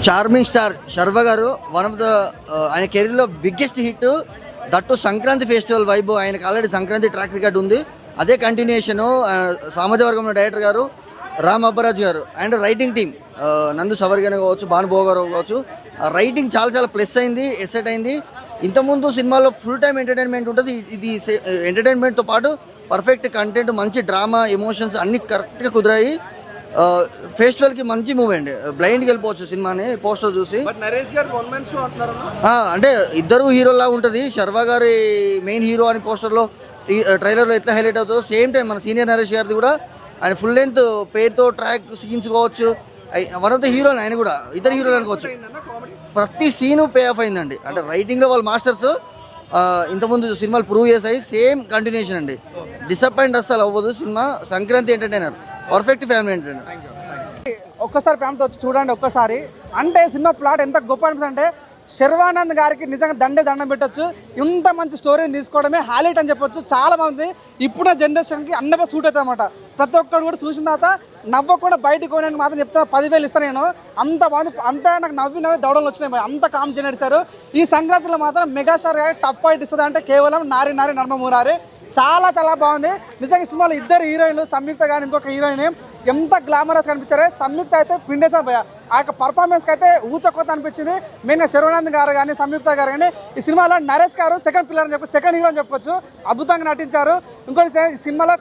Charming star Sharva గారు one of the ఆయన కెరీర్లో biggest hit that Sankranti festival vibe. ఆయనకు ఆల్రెడీ సంక్రాంతి ట్రాక్ రికార్డ్ ఉంది, అదే కంటిన్యూషను. సామాజిక వర్గంలో డైరెక్టర్ గారు రామ్ అబ్బరాజ్ గారు అండ్ రైటింగ్ టీమ్ నందు సవర్గన్ కావచ్చు, భానుభోగ గారు కావచ్చు. రైటింగ్ చాలా చాలా ప్లస్ అయింది, ఎసెట్ అయింది. ఇంతకుముందు సినిమాలో ఫుల్ టైం ఎంటర్టైన్మెంట్ ఉంటుంది, ఇది ఎంటర్టైన్మెంట్తో పాటు పర్ఫెక్ట్ కంటెంట్, మంచి డ్రామా, ఎమోషన్స్ అన్నీ కరెక్ట్గా కుదిరాయి. ఫెస్టివల్కి మంచి మూవీ అండి. బ్లైండ్కి వెళ్ళిపోవచ్చు సినిమాని పోస్టర్ చూసి. అంటే ఇద్దరు హీరోలా ఉంటుంది. శర్వ గారి మెయిన్ హీరో అని పోస్టర్లో ట్రైలర్లో ఎట్లా హైలైట్ అవుతుందో సేమ్ టైం మన సీనియర్ నరేష్ గారిది కూడా ఆయన ఫుల్ లెంత్ పేరుతో ట్రాక్ సీన్స్ కావచ్చు. వన్ ఆఫ్ ద హీరోలు ఆయన కూడా, ఇద్దరు హీరోలు అనుకోవచ్చు. ప్రతి సీను పే ఆఫ్ అయిందండి. అంటే రైటింగ్లో వాళ్ళు మాస్టర్స్. ఇంతకుముందు సినిమాలు ప్రూవ్ చేసాయి, సేమ్ కంటిన్యూషన్ అండి. డిసప్పాయింట్ అస్సలు అవ్వదు cinema. Sankranti entertainer, perfect family entertainer. ఒక్కసారి ఫ్యామిలీతో వచ్చి చూడండి ఒక్కసారి. అంటే సినిమా ప్లాట్ ఎంత గొప్ప అనిపిస్తుంది అంటే శర్వానంద్ గారికి నిజంగా దండం పెట్టచ్చు. ఇంత మంచి స్టోరీని తీసుకోవడమే హైలైట్ అని చెప్పొచ్చు. చాలా బాగుంది. ఇప్పుడున్న జనరేషన్కి అన్నపై సూట్ అవుతుంది అనమాట. ప్రతి ఒక్కరు కూడా చూసిన తర్వాత నవ్వకుండా బయటకు పోయినానికి మాత్రం చెప్తా 10,000 ఇస్తాను నేను. అంత బాగుంది. అంతా నాకు నవ్వి దౌడలు వచ్చినాయి. అంత కామ్ చేశారు. ఈ సంక్రాంతిలో మాత్రం మెగాస్టార్ గారి టప్ ఫైట్ ఇస్తుంది అంటే కేవలం నారి నర్మమూరారి. చాలా చాలా బాగుంది నిజంగా. సినిమాలో ఇద్దరు హీరోయిన్లు, సంయుక్త కానీ ఇంకొక హీరోయిన్ ఎంత గ్లామరస్ కనిపించారు. సంయుక్త అయితే పిండేసా భయ. ఆ యొక్క పర్ఫార్మెన్స్కి అయితే ఊచకొత్త అనిపించింది. మెయిన్గా శర్వానంద్ గారు కానీ సంయుక్త గారు కానీ ఈ సినిమాలో నరేష్ గారు సెకండ్ పిల్లర్ అని చెప్పి సెకండ్ హీరో అని చెప్పొచ్చు. అద్భుతంగా నటించారు. ఇంకోటి ఈ సినిమాలో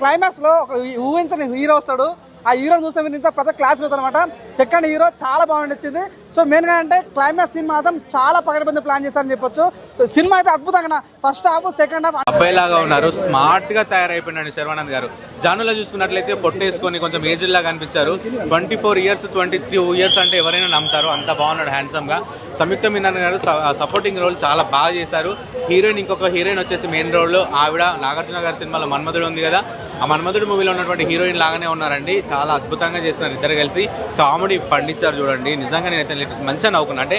క్లైమాక్స్లో ఒక ఊహించని హీరో వస్తాడు. ఆ హీరోని చూస్తే మీరు నుంచి ప్రతి క్లాస్ అవుతుంది అనమాట. సెకండ్ హీరో చాలా బాగా నచ్చింది. సో మెయిన్గా అంటే క్లైమాక్స్ సీన్ మాత్రం చాలా పకడ్బందీ ప్లాన్ చేశారని చెప్పొచ్చు. సో సినిమా అయితే అద్భుతంగా ఫస్ట్ హాఫ్ సెకండ్ హాఫ్ అబ్బాయిలాగా ఉన్నారు. స్మార్ట్ గా తయారైపోయినాడు శర్వానంద్ గారు. జానులో చూసుకున్నట్లయితే పొట్టేసుకొని కొంచెం ఏజ్ లాగా కనిపించారు. 24 ఇయర్స్ 22 ఇయర్స్ అంటే ఎవరైనా నమ్ముతారు. అంత బాగున్నాడు హ్యాండ్సమ్ గా. సంయుక్త మీనన్ గారు సపోర్టింగ్ రోల్ చాలా బాగా చేశారు. హీరోయిన్ ఇంకొక హీరోయిన్ వచ్చేసి మెయిన్ రోల్ ఆవిడ నాగార్జున గారి సినిమాలో మన్మధుడు ఉంది కదా, ఆ మన్మధుడు మూవీలో ఉన్నటువంటి హీరోయిన్ లాగానే ఉన్నారండి. చాలా అద్భుతంగా చేస్తున్నారు ఇద్దరు కలిసి. కామెడీ పండించారు చూడండి. నిజంగా నేనైతే మంచిగా నవ్వుకున్నా. అంటే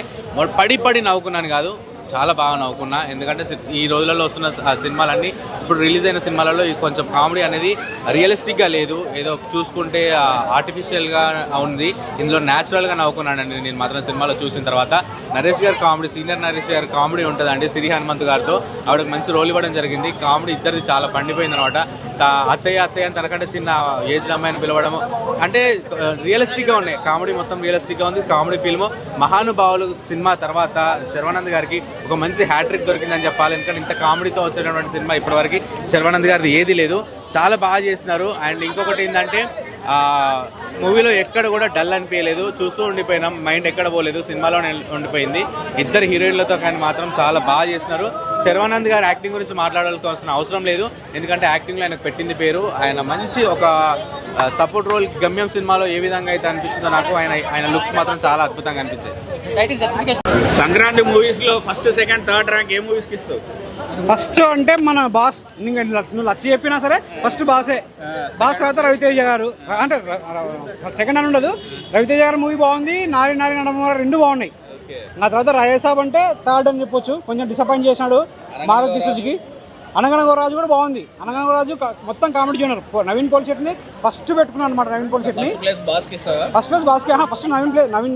పడి నవ్వుకున్నాను కాదు, చాలా బాగా నవ్వుకున్నా. ఎందుకంటే ఈ రోజులలో వస్తున్న సినిమాలన్నీ, ఇప్పుడు రిలీజ్ అయిన సినిమాలలో కొంచెం కామెడీ అనేది రియలిస్టిక్గా లేదు, ఏదో చూసుకుంటే ఆర్టిఫిషియల్గా ఉంది. ఇందులో న్యాచురల్గా నవ్వుకున్నానండి నేను మాత్రం సినిమాలో చూసిన తర్వాత. నరేష్ గారి కామెడీ, సీనియర్ నరేష్ గారి కామెడీ ఉంటుందండి. సిరి హనుమంత్ గారితో ఆవిడకి మంచి రోల్ ఇవ్వడం జరిగింది. కామెడీ ఇద్దరిది చాలా పండిపోయింది అనమాట. అత్తయ్య అని తనకంటే చిన్న ఏజ్ అమ్మాయిని పిలవడము అంటే రియలిస్టిక్గా ఉన్నాయి. కామెడీ మొత్తం రియలిస్టిక్గా ఉంది. Comedy film. మహానుభావులు సినిమా తర్వాత శర్వానంద్ గారికి ఒక మంచి హ్యాట్రిక్ దొరికిందని చెప్పాలి. ఎందుకంటే ఇంత కామెడీతో వచ్చినటువంటి సినిమా ఇప్పటివరకు శర్వానంద్ గారిది ఏది లేదు. చాలా బాగా చేసినారు. అండ్ ఇంకొకటి ఏంటంటే మూవీలో ఎక్కడ కూడా డల్ అనిపించలేదు. చూస్తూ ఉండిపోయినాం, మైండ్ ఎక్కడ పోలేదు, సినిమాలోనే ఉండిపోయింది. ఇద్దరు హీరోయిన్లతో కానీ మాత్రం చాలా బాగా చేసినారు. శర్వానంద్ గారు యాక్టింగ్ గురించి మాట్లాడాల్సిన అవసరం లేదు, ఎందుకంటే యాక్టింగ్లో ఆయనకు పెట్టింది పేరు. ఆయన మంచి ఒక సపోర్ట్ రోల్. గమ్యం సినిమాలో ఏ విధంగా అయితే అనిపించిందో నాకు ఆయన లుక్స్ మాత్రం చాలా అద్భుతంగా అనిపించాయి. సంక్రాంతి మూవీస్ లో ఫస్ట్ సెకండ్ థర్డ్ ర్యాంక్ ఏ మూవీస్ కి ఇస్తావు? ఫస్ట్ అంటే మన బాస్. నువ్వు లచ్చ చెప్పినా సరే ఫస్ట్ బాసే. బాస్ తర్వాత రవితేజ గారు. అంటే సెకండ్ అని ఉండదు. రవితేజ గారు మూవీ బాగుంది. నారి నడమ రెండు బాగున్నాయి. ఆ తర్వాత రాయేసాబ్ అంటే థర్డ్ అని చెప్పొచ్చు. కొంచెం డిసప్పాయింట్ చేసినాడు మారుతి సుజుకి. అనగనగోరాజు కూడా బాగుంది. అనగనగోరాజు మొత్తం కామెడీ జోనర్. నవీన్ పోలిశెట్టిని ఫస్ట్ పెట్టుకున్నాను అనమాట. నవీన్ పోలిశెట్టిని ఫస్ట్ ప్లేస్ బాస్కి. ఫస్ట్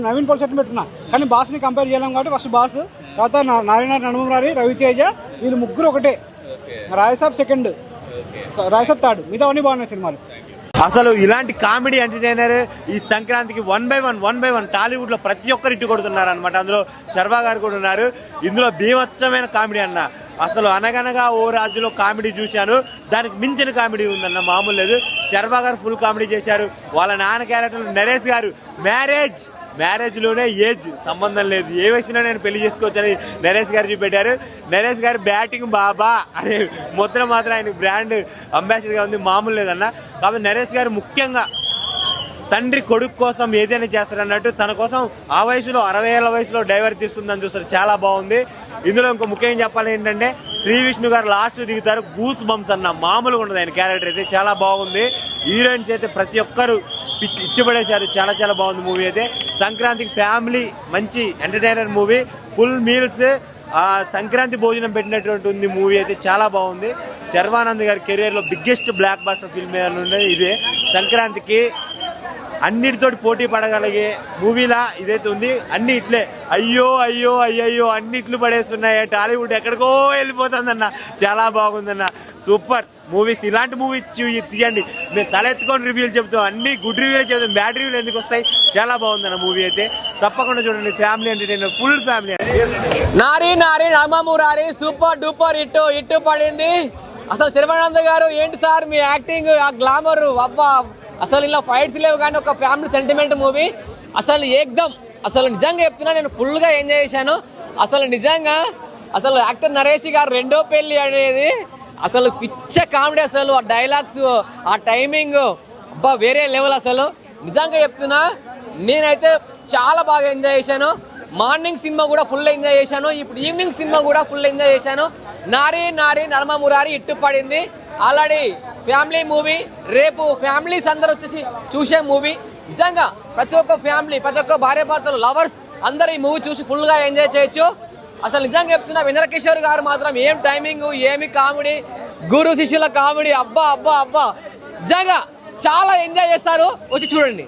నవీన్ పోలిశెట్టిని పెట్టుకున్నా. కానీ బాస్ని కంపేర్ చేయలేం కాబట్టి ఫస్ట్ బాస్, తర్వాత నారాయణ నడమరారి, రవితేజ, వీళ్ళు ముగ్గురు ఒకటే. రాయసాబ్ సెకండ్, రాయసాబ్ థర్డ్. మిగతా అన్ని బాగున్నాయి సినిమాలు. అసలు ఇలాంటి కామెడీ ఎంటర్టైనర్ ఈ సంక్రాంతికి 1 by 1 టాలీవుడ్ లో ప్రతి ఒక్కరు ఇట్టు కొడుతున్నారు అనమాట. అందులో శర్వా గారు కూడా ఉన్నారు. ఇందులో బీభత్సమైన కామెడీ అన్న. అసలు అనగనగా ఓ రాజులో కామెడీ చూశాను, దానికి మించిన కామెడీ ఉందన్న, మామూలు లేదు. శర్వా గారు ఫుల్ కామెడీ చేశారు. వాళ్ళ నాన్న క్యారెక్టర్ నరేష్ గారు మ్యారేజ్ లోనే ఏజ్ సంబంధం లేదు, ఏ వయసులో నేను పెళ్లి చేసుకోవచ్చని నరేష్ గారు చూపెట్టారు. నరేష్ గారి బ్యాటింగ్ బాబా అనే ముద్ర మాత్రం ఆయన బ్రాండ్ అంబాసిడర్గా ఉంది, మామూలు లేదన్న. కాబట్టి నరేష్ గారు ముఖ్యంగా తండ్రి కొడుకు కోసం ఏదైనా చేస్తారన్నట్టు తన కోసం ఆ వయసులో 60 ఏళ్ల వయసులో డైవర్ తీస్తుందని చూస్తారు. చాలా బాగుంది. ఇందులో ఇంకో ముఖ్యంగా చెప్పాలి ఏంటంటే శ్రీ విష్ణు గారు లాస్ట్ దిగుతారు. గూస్ బంప్స్ అన్న, మామూలుగా ఉండదు ఆయన క్యారెక్టర్ అయితే. చాలా బాగుంది. హీరోయిన్స్ అయితే ప్రతి ఒక్కరు ఇచ్చిపడేశారు. చాలా చాలా బాగుంది మూవీ అయితే. సంక్రాంతికి ఫ్యామిలీ మంచి entertainer movie. Full meals, Sankranti భోజనం పెట్టినటువంటి ఉంది మూవీ అయితే. చాలా బాగుంది. శర్వానంద్ గారి కెరియర్లో బిగ్గెస్ట్ బ్లాక్ బాస్టర్ ఫిల్మ్ ఏదైనా ఉండేది ఇదే. సంక్రాంతికి అన్నిటితోటి పోటీ పడగలిగే మూవీలా ఇదైతే ఉంది. అన్ని ఇట్లే అయ్యో అయ్యో అయ్యయ్యో అన్నిట్లు పడేస్తున్నాయి. టాలీవుడ్ ఎక్కడికో వెళ్ళిపోతుందన్న. చాలా బాగుందన్న, సూపర్ మూవీస్. ఇలాంటి మూవీస్ తీయండి. మేము తలెత్తుకొని రివ్యూలు చెప్తాం, అన్ని గుడ్ రివ్యూలు చెప్తాం, బ్యాడ్ రివ్యూలు ఎందుకు వస్తాయి. చాలా బాగుందన్న మూవీ అయితే, తప్పకుండా చూడండి. Family entertainer, full family. నారి నారి రామమురారి సూపర్ డూపర్ హిట్ పడింది. అసలు శర్వానంద్ గారు ఏంటి సార్ మీ యాక్టింగ్, ఆ గ్లామర్, అబ్బా అసలు ఇలా ఫైట్స్ లేవు కానీ ఒక ఫ్యామిలీ సెంటిమెంట్ మూవీ. అసలు ఏకదమ్, అసలు నిజంగా చెప్తున్నా నేను ఫుల్గా ఎంజాయ్ చేశాను. అసలు నిజంగా అసలు యాక్టర్ నరేష్ గారు రెండో పెళ్లి అనేది అసలు పిచ్చ కామెడీ. అసలు ఆ డైలాగ్స్, ఆ టైమింగ్, అబ్బా వేరే లెవెల్. అసలు నిజంగా చెప్తున్నా నేనైతే చాలా బాగా ఎంజాయ్ చేశాను. మార్నింగ్ సినిమా కూడా ఫుల్ ఎంజాయ్ చేశాను, ఇప్పుడు ఈవినింగ్ సినిమా కూడా ఫుల్ ఎంజాయ్ చేశాను. నారి నారి నర్మ మురారి హిట్ పడింది. ఆల్రెడీ ఫ్యామిలీ మూవీ, రేపు ఫ్యామిలీస్ అందరూ వచ్చేసి చూసే మూవీ. నిజంగా ప్రతి ఒక్క ఫ్యామిలీ, ప్రతి ఒక్క భార్య భర్తలు, లవర్స్ అందరూ ఈ మూవీ చూసి ఫుల్గా ఎంజాయ్ చేయొచ్చు. అసలు నిజంగా చెప్తున్నా వెంకటకిషోర్ గారు మాత్రం ఏం టైమింగ్, ఏమి కామెడీ, గురు శిష్యుల కామెడీ, అబ్బా అబ్బా అబ్బా నిజంగా చాలా ఎంజాయ్ చేస్తారు, వచ్చి చూడండి.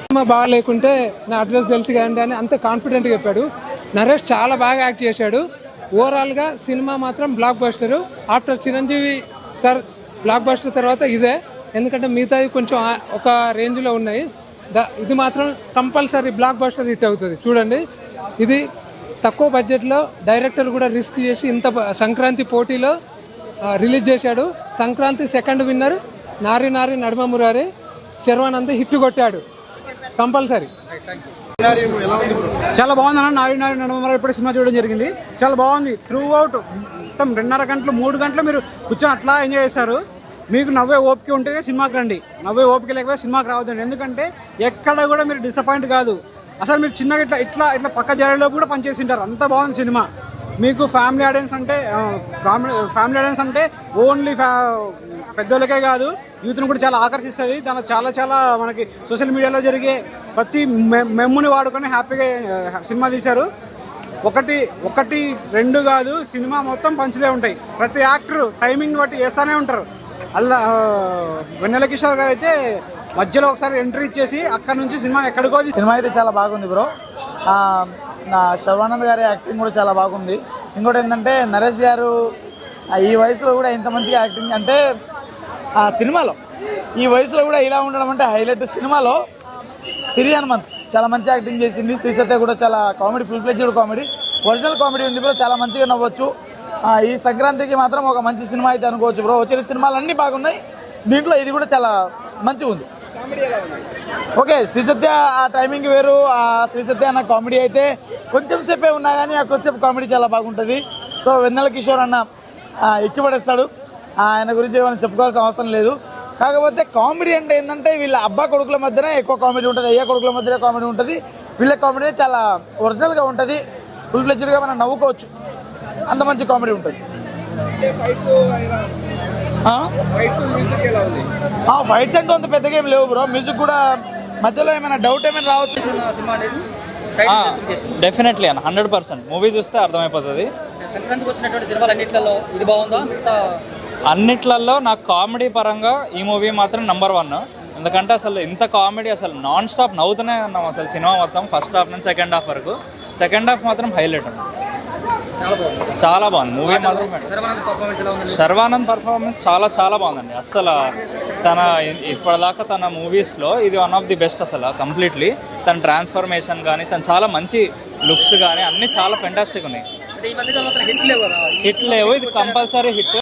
సినిమా బాగా లేకుంటే నా అడ్రస్ తెలుసు కానీ అని అంత కాన్ఫిడెంట్గా చెప్పాడు. నరేష్ చాలా బాగా యాక్ట్ చేశాడు. ఓవరాల్గా సినిమా మాత్రం block buster. After Chiranjeevi sir block buster తర్వాత ఇదే, ఎందుకంటే మిగతాది కొంచెం ఒక రేంజ్లో ఉన్నాయి. ఇది మాత్రం కంపల్సరీ బ్లాక్ బస్టర్ హిట్ అవుతుంది. చూడండి, ఇది తక్కువ బడ్జెట్లో డైరెక్టర్ కూడా రిస్క్ చేసి ఇంత సంక్రాంతి పోటీలో రిలీజ్ చేశాడు. సంక్రాంతి సెకండ్ విన్నర్ నారి నారి నడుమ మురారి శర్వానంద్ హిట్ కొట్టాడు కంపల్సరీ. చాలా బాగుంది అన్న. నారి నారి నడమ ఇప్పుడు సినిమా చూడడం జరిగింది, చాలా బాగుంది. త్రూ అవుట్ మొత్తం 2.5 గంటలు 3 గంటలు మీరు కూర్చొని అట్లా ఎంజాయ్ చేస్తారు. మీకు నవ్వే ఓపిక ఉంటేనే సినిమాకి రండి, నవ్వే ఓపిక లేకపోతే సినిమాకి రావద్దండి. ఎందుకంటే ఎక్కడ కూడా మీరు డిసప్పాయింట్ కాదు. అసలు మీరు చిన్నగా ఇట్లా ఇట్లా ఇట్లా పక్క జరలో కూడా పనిచేసింటారు, అంత బాగుంది సినిమా. మీకు ఫ్యామిలీ ఆడియన్స్ అంటే ఓన్లీ పెద్దోళ్ళకే కాదు, యూత్ను కూడా చాలా ఆకర్షిస్తుంది. దానిలో చాలా చాలా మనకి సోషల్ మీడియాలో జరిగే ప్రతి మెమ్ముని వాడుకొని హ్యాపీగా సినిమా తీశారు. ఒకటి 2 కాదు, సినిమా మొత్తం పంచులే ఉంటాయి. ప్రతి యాక్టర్ టైమింగ్ బట్టి వేస్తూనే ఉంటారు. అలా వెన్నెల కిషోర్ గారు అయితే మధ్యలో ఒకసారి ఎంట్రీ ఇచ్చేసి అక్కడ నుంచి సినిమా ఎక్కడికో. సినిమా అయితే చాలా బాగుంది బ్రో. నా శర్వానంద్ గారి యాక్టింగ్ కూడా చాలా బాగుంది. ఇంకోటి ఏంటంటే నరేష్ గారు ఈ వయసులో కూడా ఇంత మంచిగా యాక్టింగ్ అంటే ఆ సినిమాలో ఈ వయసులో కూడా ఇలా ఉండడం అంటే హైలైట్. సినిమాలో సిరి హనుమంత్ చాలా మంచి యాక్టింగ్ చేసింది. శ్రీ సత్య కూడా చాలా comedy, full fledged comedy, original comedy ఉంది బ్రో. చాలా మంచిగా నవ్వచ్చు. ఈ సంక్రాంతికి మాత్రం ఒక మంచి సినిమా అయితే అనుకోవచ్చు బ్రో. వచ్చిన సినిమాలు అన్నీ బాగున్నాయి, దీంట్లో ఇది కూడా చాలా మంచిగా ఉంది. ఓకే, శ్రీ సత్య ఆ టైమింగ్ వేరు. ఆ శ్రీ సత్య అన్న కామెడీ అయితే కొంచెం సేపే ఉన్నా కానీ ఆ కొంచెం కామెడీ చాలా బాగుంటుంది. సో వెన్నెల కిషోర్ అన్న ఇచ్చి పడేస్తాడు, ఆయన గురించి ఏమైనా చెప్పుకోవాల్సిన అవసరం లేదు. కాకపోతే కామెడీ అంటే ఏంటంటే వీళ్ళ అబ్బా కొడుకుల మధ్యనే ఎక్కువ కామెడీ ఉంటుంది, అయ్యా కొడుకుల మధ్యనే కామెడీ ఉంటుంది. వీళ్ళ కామెడీ చాలా ఒరిజినల్గా ఉంటుంది, ఫుల్ ఫ్లెడ్జ్డ్గా మనం నవ్వుకోవచ్చు, అంత మంచి కామెడీ ఉంటుంది. ఫైట్స్ అంటే అంత పెద్దగా ఏం లేవు బ్రో. మ్యూజిక్ కూడా మధ్యలో ఏమైనా డౌట్ ఏమైనా రావచ్చు. డెఫినెట్లీ అన్న 100% మూవీ చూస్తే అర్థమైపోతుంది. సంక్రాంతికి వచ్చినటువంటి సినిమాలు అన్నిట్లలో ఇది బాగుందా? అన్నిట్లలో నాకు కామెడీ పరంగా ఈ మూవీ మాత్రం నెంబర్ 1. ఎందుకంటే అసలు ఇంత కామెడీ అసలు నాన్ స్టాప్ నవ్వుతూనే ఉన్నాం అసలు సినిమా మొత్తం, ఫస్ట్ హాఫ్ నుంచి సెకండ్ హాఫ్ వరకు. సెకండ్ హాఫ్ మాత్రం హైలైట్ ఉంది, చాలా బాగుంది మూవీ మాత్రం. శర్వానంద్ పర్ఫార్మెన్స్ చాలా చాలా బాగుందండి. అసలు తన ఇప్పటిదాకా తన మూవీస్లో ఇది వన్ ఆఫ్ ది బెస్ట్ అసలు కంప్లీట్లీ. తన ట్రాన్స్ఫర్మేషన్ కానీ, తను చాలా మంచి లుక్స్ కానీ అన్నీ చాలా ఫెంటాస్టిక్ ఉన్నాయి. హిట్ లేవు, ఇది కంపల్సరీ హిట్.